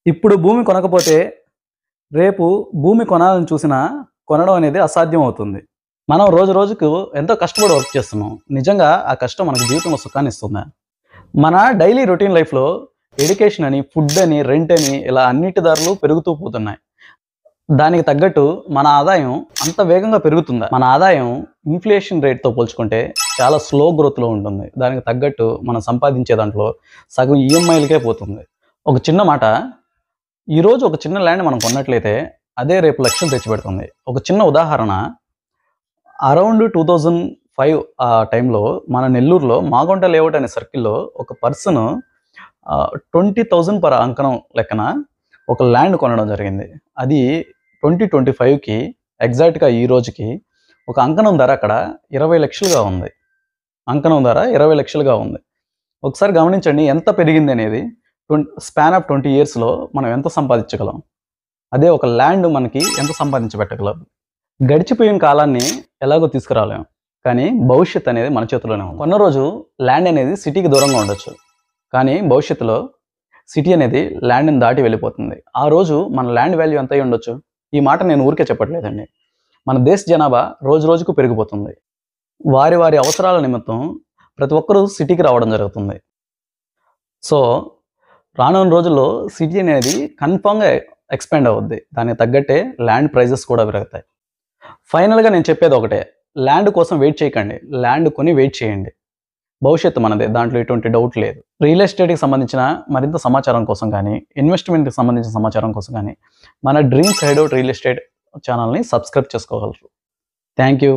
ఇప్పుడు భూమి కొనకపోతే రేపు భూమి కొనాలని చూసినా కొనడం అనేది అసాధ్యం అవుతుంది. మనం రోజు రోజుకు ఎంతో కష్టపడి వర్క్ చేస్తున్నాం. నిజంగా ఆ కష్టం మనకు జీవితంలో సుఖాన్ని ఇస్తుందా? మన డైలీ రొటీన్ లైఫ్‌లో ఎడ్యుకేషన్ అని, ఫుడ్ అని, రెంట్ అని ఇలా అన్నిటి ధరలు పెరుగుతూ పోతున్నాయి. దానికి తగ్గట్టు మన ఆదాయం అంత వేగంగా పెరుగుతుందా? మన ఆదాయం ఇన్‌ఫ్లేషన్ రేట్‌తో పోల్చుకుంటే చాలా స్లో గ్రోత్‌లో ఉంటుంది. దానికి తగ్గట్టు మనం సంపాదించే దాంట్లో సగం ఈఎంఐలకే పోతుంది. ఒక చిన్న మాట, ఈరోజు ఒక చిన్న ల్యాండ్ మనం కొన్నట్లయితే అదే రేపు లక్షలు తెచ్చిపెడుతుంది. ఒక చిన్న ఉదాహరణ, అరౌండ్ 2005 ఆ టైంలో మన నెల్లూరులో మాగుంట లేఅవుట్ అనే సర్కిల్‌లో ఒక పర్సన్ 20,000 పర్ అంకణం లెక్కన ఒక ల్యాండ్ కొనడం జరిగింది. అది 2025కి ఎగ్జాక్ట్‌గా ఈ రోజుకి ఒక అంకణం ధర అక్కడ 20,00,000గా ఉంది. అంకణం ధర 20,00,000గా ఉంది. ఒకసారి గమనించండి ఎంత పెరిగింది అనేది. స్పాన్ ఆఫ్ 20 ఇయర్స్‌లో మనం ఎంత సంపాదించగలం? అదే ఒక ల్యాండ్ మనకి ఎంత సంపాదించబెట్టగలదు? గడిచిపోయిన కాలాన్ని ఎలాగో తీసుకురాలేం. కానీ భవిష్యత్ అనేది మన చేతిలోనే ఉంది. కొన్న రోజు ల్యాండ్ అనేది సిటీకి దూరంగా ఉండొచ్చు. కానీ భవిష్యత్తులో సిటీ అనేది ల్యాండ్‌ని దాటి వెళ్ళిపోతుంది. ఆ రోజు మన ల్యాండ్ వాల్యూ ఎంత అయ్యి ఉండొచ్చు? ఈ మాట నేను ఊరికే చెప్పట్లేదండి. మన దేశ జనాభా రోజు రోజుకు పెరిగిపోతుంది. వారి వారి అవసరాల నిమిత్తం ప్రతి ఒక్కరూ సిటీకి రావడం జరుగుతుంది. సో, రానున్న రోజుల్లో సిటీ అనేది కన్ఫర్మ్‌గా ఎక్స్‌పాండ్ అవుద్ది. దానికి తగ్గట్టే ల్యాండ్ ప్రైజెస్ కూడా పెరుగుతాయి. ఫైనల్‌గా నేను చెప్పేది ఒకటే, ల్యాండ్ కోసం వెయిట్ చేయకండి. ల్యాండ్ కొని వెయిట్ చేయండి. భవిష్యత్తు మనదే. దాంట్లో ఎటువంటి డౌట్ లేదు. రియల్ ఎస్టేట్‌కి సంబంధించిన మరింత సమాచారం కోసం గానీ, ఇన్వెస్ట్‌మెంట్‌కి సంబంధించిన సమాచారం కోసం గానీ, మన డ్రీమ్స్ హైడౌట్ రియల్ ఎస్టేట్ ఛానల్‌ని సబ్స్క్రైబ్ చేసుకోగలరు. Thank you.